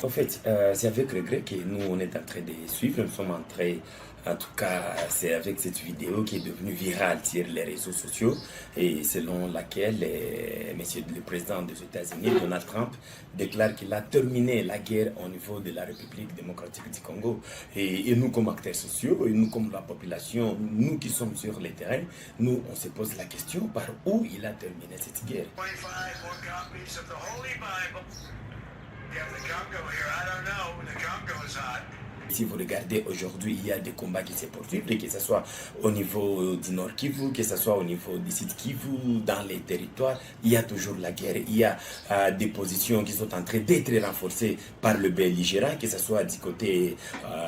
En fait, c'est avec regret que nous, on est en train de suivre. Nous sommes en train, en tout cas, c'est avec cette vidéo qui est devenue virale sur les réseaux sociaux et selon laquelle monsieur le président des États-Unis, Donald Trump, déclare qu'il a terminé la guerre au niveau de la République démocratique du Congo. Et nous, comme acteurs sociaux, et nous, comme la population, nous qui sommes sur le terrain, nous, on se pose la question par où il a terminé cette guerre. Si vous regardez aujourd'hui, il y a des combats qui se poursuivent, que ce soit au niveau du Nord Kivu, que ce soit au niveau du Sud Kivu, dans les territoires, il y a toujours la guerre. Il y a des positions qui sont en train d'être renforcées par le belligérant, que ce soit du côté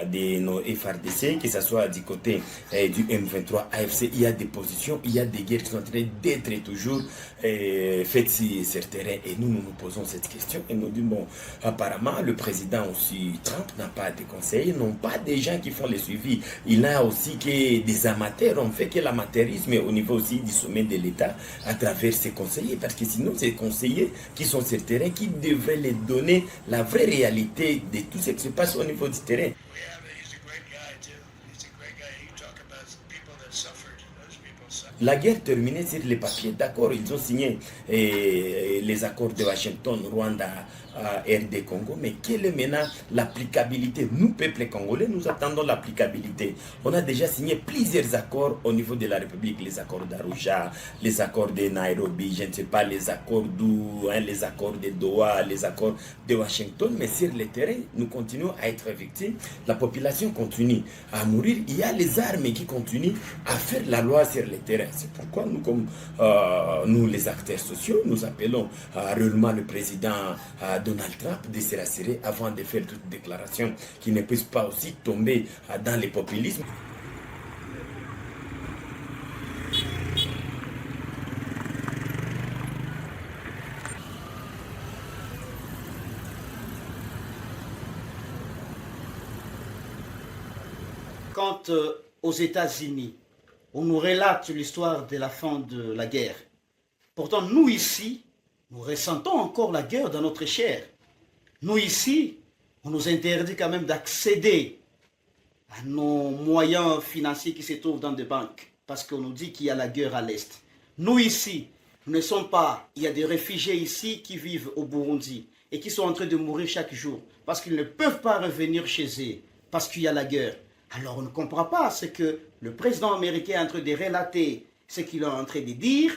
de nos FRDC, que ce soit du côté du M23 AFC. Il y a des positions, il y a des guerres qui sont en train d'être toujours faites sur ce terrain. Et nous nous posons cette question et nous disons, bon, apparemment, le président aussi, Trump, n'a pas de conseils, non pas des gens qui font le suivi. Il y a aussi que des amateurs. On fait que l'amateurisme au niveau aussi du sommet de l'État à travers ses conseillers. Parce que sinon, ces conseillers qui sont sur le terrain, qui devraient les donner la vraie réalité de tout ce qui se passe au niveau du terrain. La guerre terminée sur les papiers, d'accord, ils ont signé les accords de Washington, Rwanda, RD Congo, mais quelle est maintenant l'applicabilité? Nous, peuple congolais, nous attendons l'applicabilité. On a déjà signé plusieurs accords au niveau de la République, les accords d'Arusha, les accords de Nairobi, je ne sais pas, les accords les accords de Doha, les accords de Washington, mais sur le terrain, nous continuons à être victimes. La population continue à mourir. Il y a les armes qui continuent à faire la loi sur le terrain. C'est pourquoi nous, comme nous les acteurs sociaux, nous appelons réellement le président Donald Trump de se rassurer avant de faire toute déclaration qui ne puisse pas aussi tomber dans le populisme. Quant aux États-Unis, on nous relate l'histoire de la fin de la guerre. Pourtant, nous ici, nous ressentons encore la guerre dans notre chair. Nous ici, on nous interdit quand même d'accéder à nos moyens financiers qui se trouvent dans des banques, parce qu'on nous dit qu'il y a la guerre à l'Est. Nous ici, nous ne sommes pas, il y a des réfugiés ici qui vivent au Burundi et qui sont en train de mourir chaque jour, parce qu'ils ne peuvent pas revenir chez eux, parce qu'il y a la guerre. Alors on ne comprend pas ce que le président américain est en train de relater, ce qu'il est en train de dire,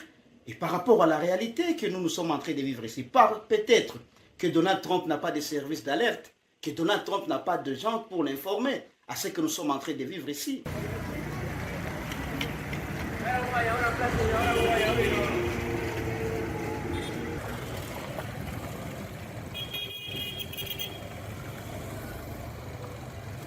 et par rapport à la réalité que nous sommes en train de vivre ici. Peut-être que Donald Trump n'a pas de service d'alerte, que Donald Trump n'a pas de gens pour l'informer à ce que nous sommes en train de vivre ici.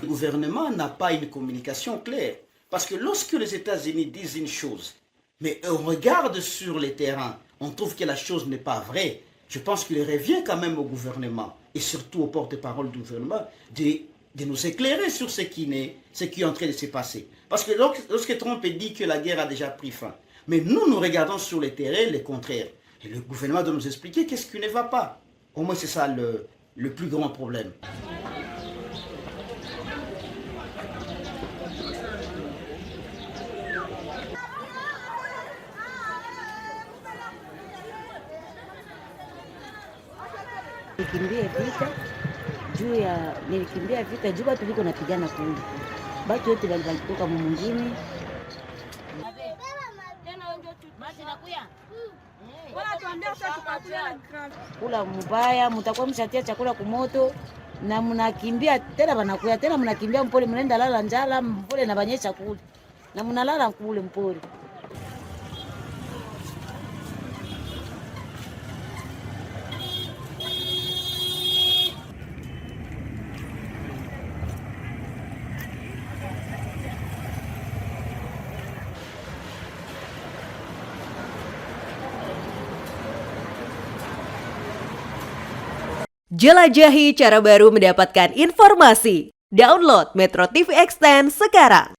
Le gouvernement n'a pas une communication claire. Parce que lorsque les États-Unis disent une chose, mais on regarde sur le terrain, on trouve que la chose n'est pas vraie, je pense qu'il revient quand même au gouvernement, et surtout au porte-parole du gouvernement, de nous éclairer sur ce qui est en train de se passer. Parce que lorsque Trump dit que la guerre a déjà pris fin, mais nous regardons sur le terrain le contraire. Et le gouvernement doit nous expliquer qu'est-ce qui ne va pas. Au moins c'est ça le plus grand problème. Nilikimbia vita juu watu liko napigana kule. Batu wote walitoka mwingine. Kula mubaya, mtakuwa mshatia chakula kumoto na mnakimbia tena banakuya tena mnakimbia mpole mnaenda lala njala mpole na banyesha kule. Na mnalala kule mpole. Jelajahi cara baru mendapatkan informasi. Download Metro TV Extend sekarang.